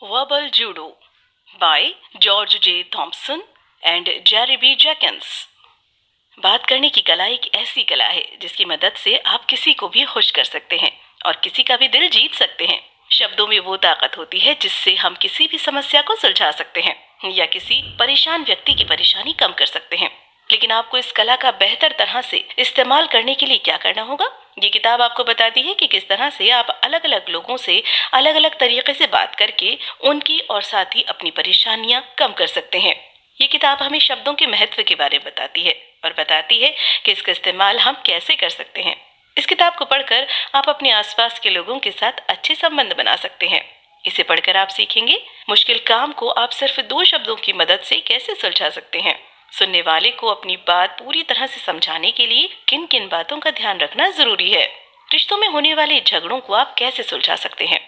Verbal Judo by George J. Thompson and Jerry B. Jenkins। बात करने की कला एक ऐसी कला है जिसकी मदद से आप किसी को भी खुश कर सकते हैं और किसी का भी दिल जीत सकते हैं। शब्दों में वो ताकत होती है जिससे हम किसी भी समस्या को सुलझा सकते हैं या किसी परेशान व्यक्ति की परेशानी कम कर सकते हैं। लेकिन आपको इस कला का बेहतर तरह से इस्तेमाल करने के लिए क्या करना होगा? ये किताब आपको बताती है कि किस तरह से आप अलग अलग लोगों से अलग अलग तरीके से बात करके उनकी और साथ ही अपनी परेशानियां कम कर सकते हैं। ये किताब हमें शब्दों के महत्व के बारे में बताती है और बताती है कि इसका इस्तेमाल हम कैसे कर सकते हैं। इस किताब को पढ़कर आप अपने आसपास के लोगों के साथ अच्छे संबंध बना सकते हैं। इसे पढ़कर आप सीखेंगे मुश्किल काम को आप सिर्फ 2 शब्दों की मदद से कैसे सुलझा सकते हैं। सुनने वाले को अपनी बात पूरी तरह से समझाने के लिए किन किन बातों का ध्यान रखना जरूरी है। रिश्तों में होने वाले झगड़ों को आप कैसे सुलझा सकते हैं।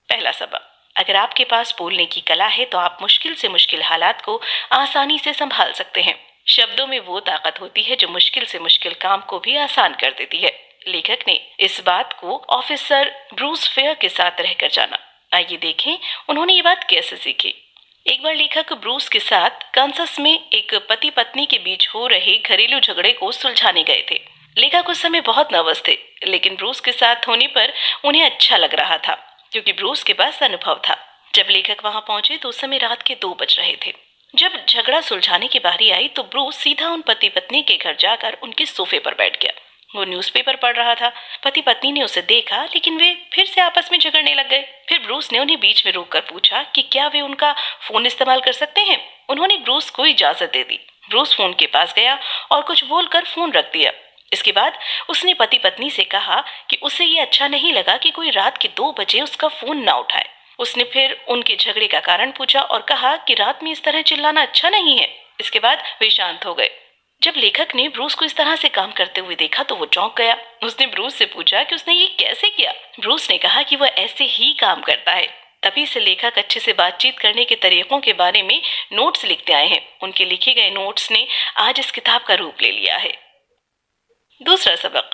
पहला सबक, अगर आपके पास बोलने की कला है तो आप मुश्किल से मुश्किल हालात को आसानी से संभाल सकते हैं। शब्दों में वो ताकत होती है जो मुश्किल से मुश्किल काम को भी आसान कर देती है। लेखक ने इस बात को ऑफिसर ब्रूस फेयर के साथ रहकर जाना। आइए देखें उन्होंने ये बात कैसे सीखी। एक बार लेखक ब्रूस के साथ कांसास में एक पति पत्नी के बीच हो रहे घरेलू झगड़े को सुलझाने गए थे। लेखक उस समय बहुत नर्वस थे, लेकिन ब्रूस के साथ होने पर उन्हें अच्छा लग रहा था क्योंकि ब्रूस के पास अनुभव था। जब लेखक वहां पहुंचे तो उस समय रात के 2 बज रहे थे। जब झगड़ा सुलझाने की बारी आई तो ब्रूस सीधा उन पति पत्नी के घर जाकर उनके सोफे पर बैठ गया। वो न्यूज़पेपर पढ़ रहा था। पति पत्नी ने उसे देखा, लेकिन वे फिर से आपस में झगड़ने लग गए। फिर ब्रूस ने उन्हें बीच में रोककर पूछा कि क्या वे उनका फोन इस्तेमाल कर सकते हैं। उन्होंने ब्रूस को इजाजत दे दी। ब्रूस फोन के पास गया और कुछ बोलकर फोन रख दिया। इसके बाद उसने पति पत्नी से कहा कि उसे ये अच्छा नहीं लगा कि कोई रात के 2 बजे उसका फोन ना उठाए। उसने फिर उनके झगड़े का कारण पूछा और कहा कि रात में इस तरह चिल्लाना अच्छा नहीं है। इसके बाद वे शांत हो गए। जब लेखक ने ब्रूस को इस तरह से काम करते हुए देखा तो वो चौंक गया। उसने ब्रूस से पूछा कि उसने ये कैसे किया। ब्रूस ने कहा कि वह ऐसे ही काम करता है। तभी से लेखक अच्छे से बातचीत करने के तरीकों के बारे में नोट्स लिखते आए हैं। उनके लिखे गए नोट्स ने आज इस किताब का रूप ले लिया है। दूसरा सबक,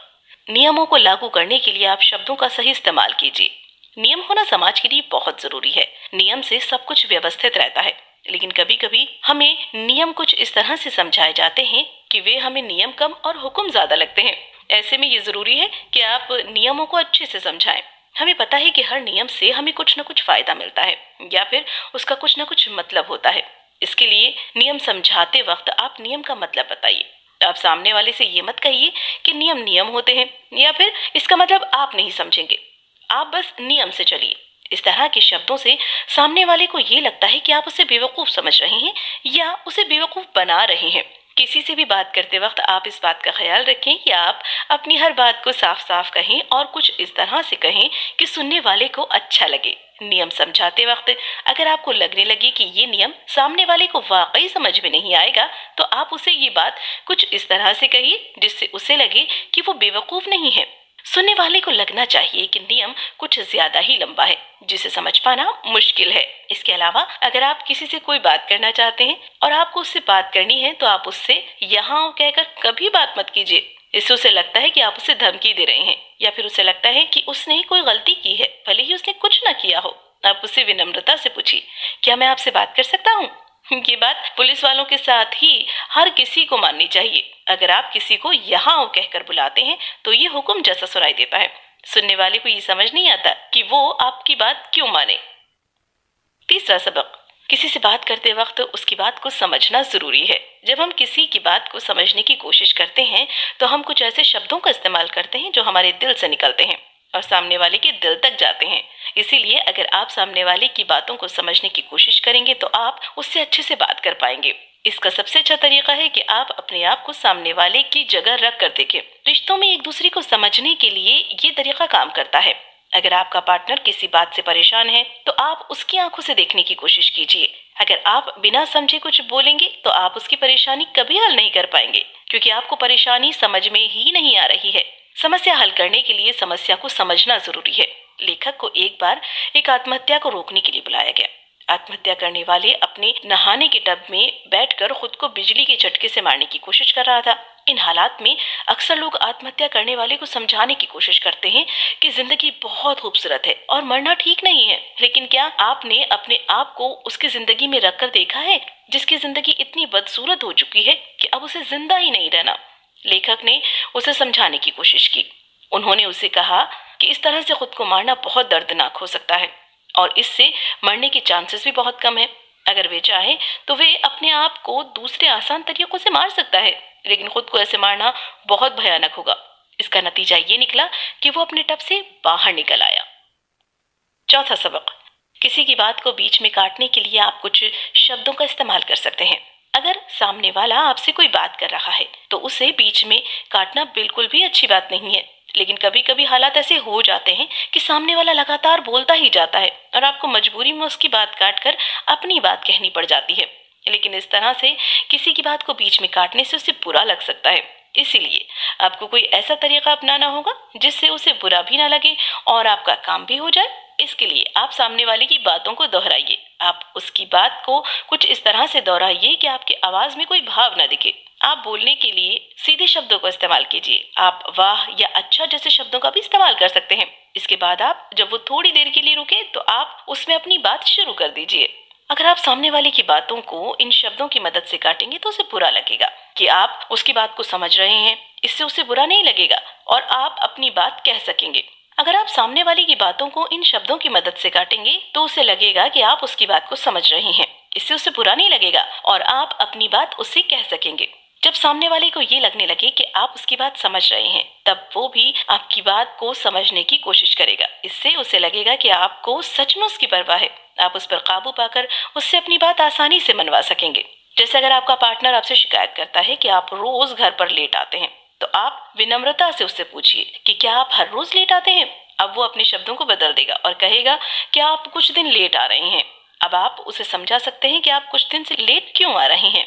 नियमों को लागू करने के लिए आप शब्दों का सही इस्तेमाल कीजिए। नियम होना समाज के लिए बहुत जरूरी है। नियम से सब कुछ व्यवस्थित रहता है, लेकिन कभी कभी हमें नियम कुछ इस तरह से समझाए जाते हैं कि वे हमें नियम कम और हुक्म ज्यादा लगते हैं। ऐसे में ये जरूरी है कि आप नियमों को अच्छे से समझाएं। हमें पता है कि हर नियम से हमें कुछ न कुछ फायदा मिलता है या फिर उसका कुछ न कुछ मतलब होता है। इसके लिए नियम समझाते वक्त आप नियम का मतलब बताइए। आप सामने वाले से ये मत कहिए कि नियम नियम होते हैं या फिर इसका मतलब आप नहीं समझेंगे। आप बस नियम से चलिए। इस तरह के शब्दों से सामने वाले को ये लगता है कि आप उसे बेवकूफ समझ रहे हैं या उसे बेवकूफ बना रहे हैं। किसी से भी बात करते वक्त आप इस बात का ख्याल रखें कि आप अपनी हर बात को साफ साफ कहें और कुछ इस तरह से कहें कि सुनने वाले को अच्छा लगे। नियम समझाते वक्त अगर आपको लगने लगे कि ये नियम सामने वाले को वाकई समझ में नहीं आएगा तो आप उसे ये बात कुछ इस तरह से कहिए जिससे उसे लगे कि वो बेवकूफ नहीं है। सुनने वाले को लगना चाहिए कि नियम कुछ ज्यादा ही लंबा है जिसे समझ पाना मुश्किल है। इसके अलावा अगर आप किसी से कोई बात करना चाहते हैं और आपको उससे बात करनी है तो आप उससे यहाँ कहकर कभी बात मत कीजिए। इससे उसे लगता है कि आप उसे धमकी दे रहे हैं या फिर उसे लगता है कि उसने कोई गलती की है, भले ही उसने कुछ न किया हो। आप उससे विनम्रता से पूछिए, क्या मैं आपसे बात कर सकता हूँ? ये बात पुलिस वालों के साथ ही हर किसी को माननी चाहिए। अगर आप किसी को यहाँ आओ कहकर बुलाते हैं तो ये हुक्म जैसा सुनाई देता है। सुनने वाले को ये समझ नहीं आता कि वो आपकी बात क्यों माने। तीसरा सबक, किसी से बात करते वक्त उसकी बात को समझना जरूरी है। जब हम किसी की बात को समझने की कोशिश करते हैं तो हम कुछ ऐसे शब्दों का इस्तेमाल करते हैं जो हमारे दिल से निकलते हैं और सामने वाले के दिल तक जाते हैं। इसीलिए अगर आप सामने वाले की बातों को समझने की कोशिश करेंगे तो आप उससे अच्छे से बात कर पाएंगे। इसका सबसे अच्छा तरीका है कि आप अपने आप को सामने वाले की जगह रख कर देखें। रिश्तों में एक दूसरे को समझने के लिए ये तरीका काम करता है। अगर आपका पार्टनर किसी बात से परेशान है तो आप उसकी आंखों से देखने की कोशिश कीजिए। अगर आप बिना समझे कुछ बोलेंगे तो आप उसकी परेशानी कभी हल नहीं कर पाएंगे क्योंकि आपको परेशानी समझ में ही नहीं आ रही है। समस्या हल करने के लिए समस्या को समझना जरूरी है। लेखक को एक बार एक आत्महत्या को रोकने के लिए बुलाया गया। आत्महत्या करने वाले अपने नहाने के टब में बैठकर खुद को बिजली के झटके से मारने की कोशिश कर रहा था। इन हालात में अक्सर लोग आत्महत्या करने वाले को समझाने की कोशिश करते हैं कि जिंदगी बहुत खूबसूरत है और मरना ठीक नहीं है। लेकिन क्या आपने अपने आप को उसकी जिंदगी में रखकर देखा है जिसकी जिंदगी इतनी बदसूरत हो चुकी है कि अब उसे जिंदा ही नहीं रहना। लेखक ने उसे समझाने की कोशिश की। उन्होंने उसे कहा कि इस तरह से खुद को मारना बहुत दर्दनाक हो सकता है और इससे मरने के चांसेस भी बहुत कम है। अगर वे चाहे तो वे अपने आप को दूसरे आसान तरीकों से मार सकता है, लेकिन खुद को ऐसे मारना बहुत भयानक होगा। इसका नतीजा ये निकला कि वो अपने टब से बाहर निकल आया। चौथा सबक, किसी की बात को बीच में काटने के लिए आप कुछ शब्दों का इस्तेमाल कर सकते हैं। अगर सामने वाला आपसे कोई बात कर रहा है तो उसे बीच में काटना बिल्कुल भी अच्छी बात नहीं है। लेकिन कभी कभी हालात ऐसे हो जाते हैं कि सामने वाला लगातार बोलता ही जाता है और आपको मजबूरी में उसकी बात काट कर अपनी बात कहनी पड़ जाती है। लेकिन इस तरह से किसी की बात को बीच में काटने से उसे बुरा लग सकता है। इसीलिए आपको कोई ऐसा तरीका अपनाना होगा जिससे उसे बुरा भी ना लगे और आपका काम भी हो जाए। इसके लिए आप सामने वाले की बातों को दोहराइए। आप उसकी बात को कुछ इस तरह से दोहराइए कि आपकी आवाज में कोई भाव न दिखे। आप बोलने के लिए सीधे शब्दों का इस्तेमाल कीजिए। आप वाह या अच्छा जैसे शब्दों का भी इस्तेमाल कर सकते हैं। इसके बाद आप जब वो थोड़ी देर के लिए रुके तो आप उसमें अपनी बात शुरू कर दीजिए। अगर आप सामने वाले की बातों को इन शब्दों की मदद से काटेंगे तो उसे बुरा लगेगा कि आप उसकी बात को समझ रहे हैं। इससे उसे बुरा नहीं लगेगा और आप अपनी बात कह सकेंगे। अगर आप सामने वाले की बातों को इन शब्दों की मदद से काटेंगे तो उसे लगेगा कि आप उसकी बात को समझ रहे हैं। इससे उसे बुरा नहीं लगेगा और आप अपनी बात उससे कह सकेंगे। जब सामने वाले को ये लगने लगे कि आप उसकी बात समझ रहे हैं तब वो भी आपकी बात को समझने की कोशिश करेगा। इससे उसे लगेगा कि आपको सच में उसकी परवाह है। आप उस पर काबू पाकर उससे अपनी बात आसानी से मनवा सकेंगे। जैसे अगर आपका पार्टनर आपसे शिकायत करता है कि आप रोज घर पर लेट आते हैं तो आप विनम्रता से उससे पूछिए कि क्या आप हर रोज लेट आते हैं। अब वो अपने शब्दों को बदल देगा और कहेगा कि आप कुछ दिन लेट आ रहे हैं। अब आप उसे समझा सकते हैं कि आप कुछ दिन से लेट क्यों आ रहे हैं।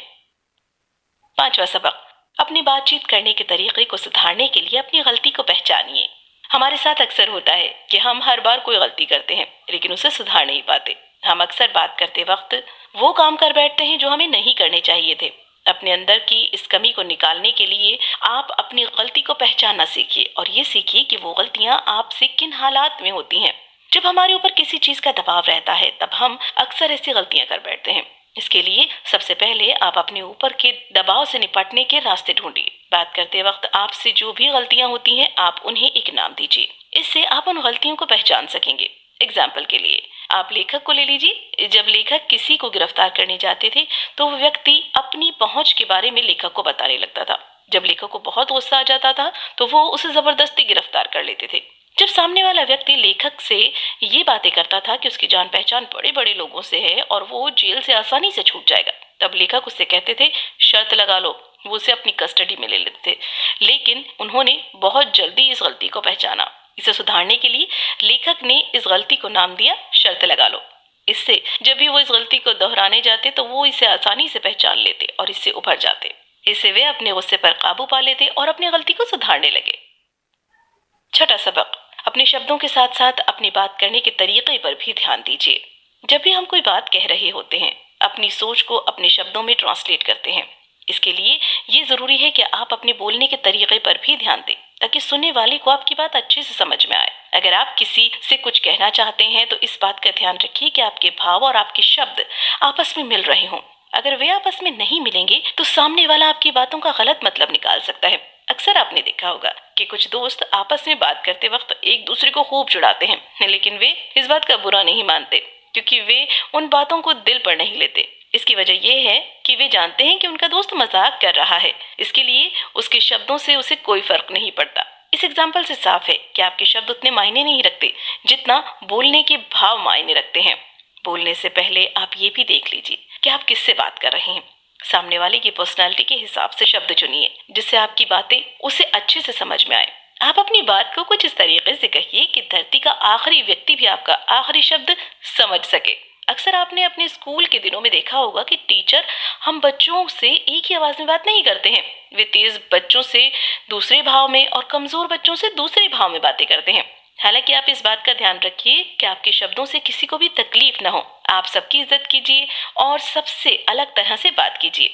पांचवा सबक, अपनी बातचीत करने के तरीके को सुधारने के लिए अपनी गलती को पहचानिए। हमारे साथ अक्सर होता है कि हम हर बार कोई गलती करते हैं लेकिन उसे सुधार नहीं पाते। हम अक्सर बात करते वक्त वो काम कर बैठते हैं जो हमें नहीं करने चाहिए थे। अपने अंदर की इस कमी को निकालने के लिए आप अपनी गलती को पहचानना सीखिए और ये सीखिए कि वो गलतियां आपसे किन हालात में होती हैं। जब हमारे ऊपर किसी चीज का दबाव रहता है तब हम अक्सर ऐसी गलतियां कर बैठते हैं। इसके लिए सबसे पहले आप अपने ऊपर के दबाव से निपटने के रास्ते ढूंढिए। बात करते वक्त आपसे जो भी गलतियां होती हैं आप उन्हें एक नाम दीजिए। इससे आप उन गलतियों को पहचान सकेंगे। एग्जाम्पल के लिए आप लेखक को ले लीजिए। जब लेखक किसी को गिरफ्तार करने जाते थे तो वो व्यक्ति अपनी पहुंच के बारे में लेखक को बताने लगता था। जब लेखक को बहुत गुस्सा आ जाता था तो वो उसे जबरदस्ती गिरफ्तार कर लेते थे। जब सामने वाला व्यक्ति लेखक से ये बातें करता था कि उसकी जान पहचान बड़े बड़े लोगों से है और वो जेल से आसानी से छूट जाएगा, तब लेखक उससे कहते थे शर्त लगा लो। वो उसे अपनी कस्टडी में ले लेते थे। लेकिन उन्होंने बहुत जल्दी इस गलती को पहचाना। इसे सुधारने के लिए लेखक ने इस गलती को नाम दिया शर्त लगा लो। इससे जब भी वो इस गलती को दोहराने जाते तो वो इसे आसानी से पहचान लेते और इससे उभर जाते। इससे वे अपने गुस्से पर काबू पा लेते और अपनी गलती को सुधारने लगे। छठा सबक, अपने शब्दों के साथ साथ अपनी बात करने के तरीके पर भी ध्यान दीजिए। जब भी हम कोई बात कह रहे होते हैं अपनी सोच को अपने शब्दों में ट्रांसलेट करते हैं। इसके लिए ये जरूरी है कि आप अपने बोलने के तरीके पर भी ध्यान दें ताकि सुनने वाले को आपकी बात अच्छे से समझ में आए। अगर आप किसी से कुछ कहना चाहते हैं तो इस बात का ध्यान रखिए कि आपके भाव और आपके शब्द आपस में मिल रहे हों। अगर वे आपस में नहीं मिलेंगे तो सामने वाला आपकी बातों का गलत मतलब निकाल सकता है। अक्सर आपने देखा होगा कि कुछ दोस्त आपस में बात करते वक्त एक दूसरे को खूब चिढ़ाते हैं, लेकिन वे इस बात का बुरा नहीं मानते क्योंकि वे उन बातों को दिल पर नहीं लेते। इसकी वजह यह है कि वे जानते हैं कि उनका दोस्त मजाक कर रहा है। इसके लिए उसके शब्दों से उसे कोई फर्क नहीं पड़ता। इस एग्जाम्पल से साफ है कि आपके शब्द उतने मायने नहीं रखते जितना बोलने के भाव मायने रखते हैं। बोलने से पहले आप ये भी देख लीजिए कि आप किससे बात कर रहे हैं। सामने वाले की पर्सनालिटी के हिसाब से शब्द चुनिए जिससे आपकी बातें उसे अच्छे से समझ में आए। आप अपनी बात को कुछ इस तरीके से कहिए कि धरती का आखिरी व्यक्ति भी आपका आखिरी शब्द समझ सके। अक्सर आपने अपने स्कूल के दिनों में देखा होगा कि टीचर हम बच्चों से एक ही आवाज में बात नहीं करते हैं। वे तेज बच्चों से दूसरे भाव में और कमजोर बच्चों से दूसरे भाव में बातें करते हैं। हालांकि आप इस बात का ध्यान रखिए कि आपके शब्दों से किसी को भी तकलीफ न हो। आप सबकी इज्जत कीजिए और सबसे अलग तरह से बात कीजिए।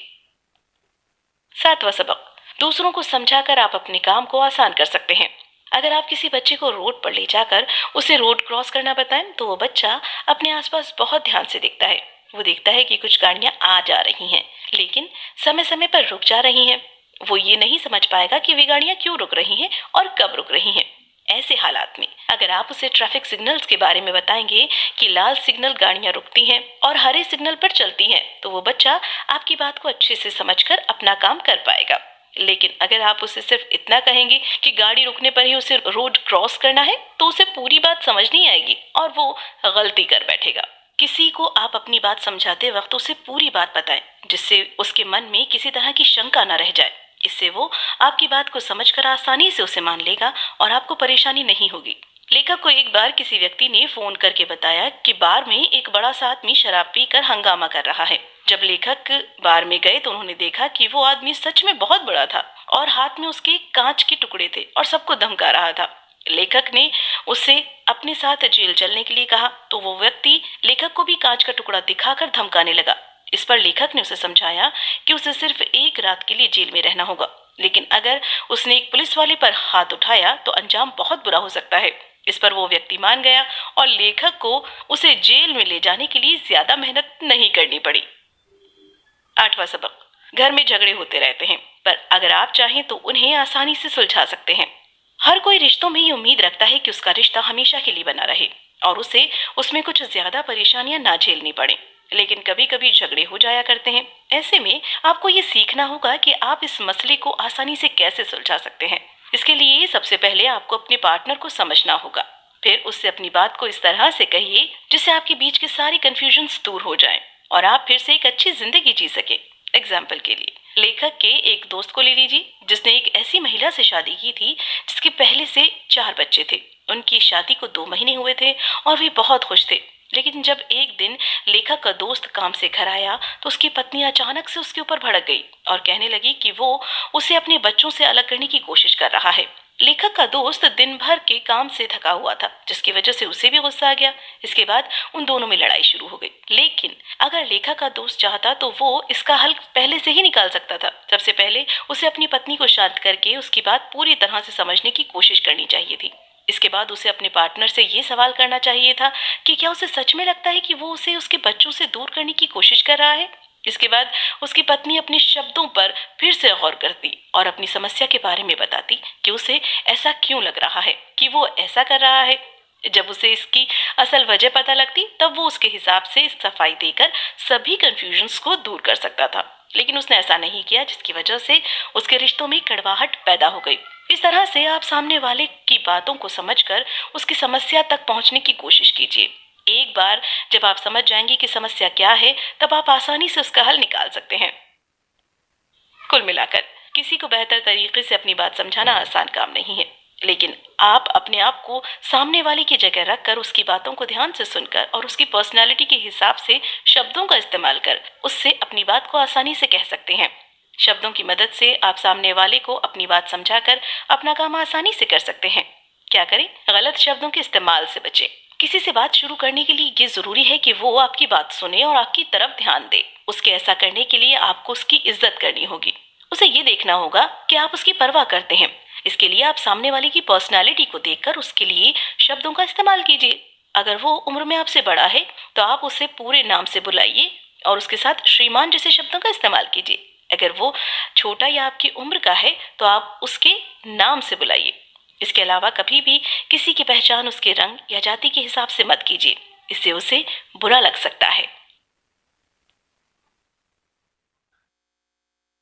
सातवां सबक, दूसरों को समझाकर आप अपने काम को आसान कर सकते हैं। अगर आप किसी बच्चे को रोड पर ले जाकर उसे रोड क्रॉस करना बताएं तो वो बच्चा अपने आसपास बहुत ध्यान से देखता है। वो देखता है कि कुछ गाड़ियां आ जा रही हैं, लेकिन समय समय पर रुक जा रही हैं। वो ये नहीं समझ पाएगा कि वे गाड़ियां क्यों रुक रही हैं और कब रुक रही हैं। ऐसे हालात में अगर आप उसे ट्रैफिक सिग्नल्स के बारे में बताएंगे कि लाल सिग्नल गाड़ियां रुकती हैं और हरे सिग्नल पर चलती हैं, तो वो बच्चा आपकी बात को अच्छे से समझकर अपना काम कर पाएगा। लेकिन अगर आप उसे सिर्फ इतना कहेंगे कि गाड़ी रुकने पर ही उसे रोड क्रॉस करना है, तो उसे पूरी बात समझ नहीं आएगी और वो गलती कर बैठेगा। किसी को आप अपनी बात समझाते वक्त उसे पूरी बात बताएं, जिससे उसके मन में किसी तरह की शंका न रह जाए। इससे वो आपकी बात को समझकर आसानी से उसे मान लेगा और आपको परेशानी नहीं होगी। लेखक को एक बार किसी व्यक्ति ने फोन करके बताया कि बार में एक बड़ा सा आदमी शराब पीकर हंगामा कर रहा है। जब लेखक बार में गए तो उन्होंने देखा कि वो आदमी सच में बहुत बड़ा था और हाथ में उसके कांच के टुकड़े थे और सबको धमका रहा था। लेखक ने उससे अपने साथ जेल चलने के लिए कहा, तो वो व्यक्ति लेखक को भी कांच का टुकड़ा दिखाकर धमकाने लगा। इस पर लेखक ने उसे समझाया कि उसे सिर्फ एक रात के लिए जेल में रहना होगा, लेकिन अगर उसने एक पुलिस वाले पर हाथ उठाया तो अंजाम बहुत बुरा हो सकता है। इस पर वो व्यक्ति मान गया और लेखक को उसे जेल में ले जाने के लिए ज्यादा मेहनत नहीं करनी पड़ी। 8वां सबक, घर में झगड़े होते रहते हैं, पर अगर आप चाहें तो उन्हें आसानी से सुलझा सकते हैं। हर कोई रिश्तों में ये उम्मीद रखता है कि उसका रिश्ता हमेशा के लिए बना रहे और उसे उसमें कुछ ज्यादा परेशानियां ना झेलनी पड़े, लेकिन कभी कभी झगड़े हो जाया करते हैं। ऐसे में आपको ये सीखना होगा कि आप इस मसले को आसानी से कैसे सुलझा सकते हैं। इसके लिए सबसे पहले आपको अपने पार्टनर को समझना होगा। फिर उससे अपनी बात को इस तरह से कहिए जिससे आपके बीच के सारे कंफ्यूजन्स दूर हो जाएं और आप फिर से एक अच्छी जिंदगी जी सके। एग्जाम्पल के लिए लेखक के एक दोस्त को ले लीजिए जिसने एक ऐसी महिला से शादी की थी जिसके पहले से 4 बच्चे थे। उनकी शादी को 2 महीने हुए थे और वे बहुत खुश थे। लेकिन जब एक दिन लेखक का दोस्त काम से घर आया तो उसकी पत्नी अचानक से उसके ऊपर भड़क गई और कहने लगी कि वो उसे अपने बच्चों से अलग करने की कोशिश कर रहा है। लेखक का दोस्त दिन भर के काम से थका हुआ था, जिसकी वजह से उसे भी गुस्सा आ गया। इसके बाद उन दोनों में लड़ाई शुरू हो गई। लेकिन अगर लेखक का दोस्त चाहता तो वो इसका हल पहले से ही निकाल सकता था। सबसे पहले उसे अपनी पत्नी को शांत करके उसकी बात पूरी तरह से समझने की कोशिश करनी चाहिए थी। इसके बाद उसे अपने पार्टनर से ये सवाल करना चाहिए था कि क्या उसे सच में लगता है कि वो उसे उसके बच्चों से दूर करने की कोशिश कर रहा है। इसके बाद उसकी पत्नी अपने शब्दों पर फिर से गौर करती और अपनी समस्या के बारे में बताती कि उसे ऐसा क्यों लग रहा है कि वो ऐसा कर रहा है। जब उसे इसकी असल वजह पता लगती तब वो उसके हिसाब से सफाई देकर सभी कंफ्यूजन्स को दूर कर सकता था। लेकिन उसने ऐसा नहीं किया, जिसकी वजह से उसके रिश्तों में कड़वाहट पैदा हो गई। इस तरह से आप सामने वाले की बातों को समझकर उसकी समस्या तक पहुंचने की कोशिश कीजिए। एक बार जब आप समझ जाएंगे कि समस्या क्या है, तब आप आसानी से उसका हल निकाल सकते हैं। कुल मिलाकर किसी को बेहतर तरीके से अपनी बात समझाना आसान काम नहीं है, लेकिन आप अपने आप को सामने वाले की जगह रखकर उसकी बातों को ध्यान से सुनकर और उसकी पर्सनैलिटी के हिसाब से शब्दों का इस्तेमाल कर उससे अपनी बात को आसानी से कह सकते हैं। शब्दों की मदद से आप सामने वाले को अपनी बात समझाकर अपना काम आसानी से कर सकते हैं। क्या करें? गलत शब्दों के इस्तेमाल से बचें। किसी से बात शुरू करने के लिए ये जरूरी है कि वो आपकी बात सुने और आपकी तरफ ध्यान दे। उसके ऐसा करने के लिए आपको उसकी इज्जत करनी होगी। उसे ये देखना होगा कि आप उसकी परवाह करते हैं। इसके लिए आप सामने वाले की पर्सनालिटी को देखकर उसके लिए शब्दों का इस्तेमाल कीजिए। अगर वो उम्र में आपसे बड़ा है तो आप उसे पूरे नाम से बुलाइए और उसके साथ श्रीमान जैसे शब्दों का इस्तेमाल कीजिए। अगर वो छोटा या आपकी उम्र का है तो आप उसके नाम से बुलाइए। इसके अलावा कभी भी किसी की पहचान उसके रंग या जाति के हिसाब से मत कीजिए, इससे उसे बुरा लग सकता है।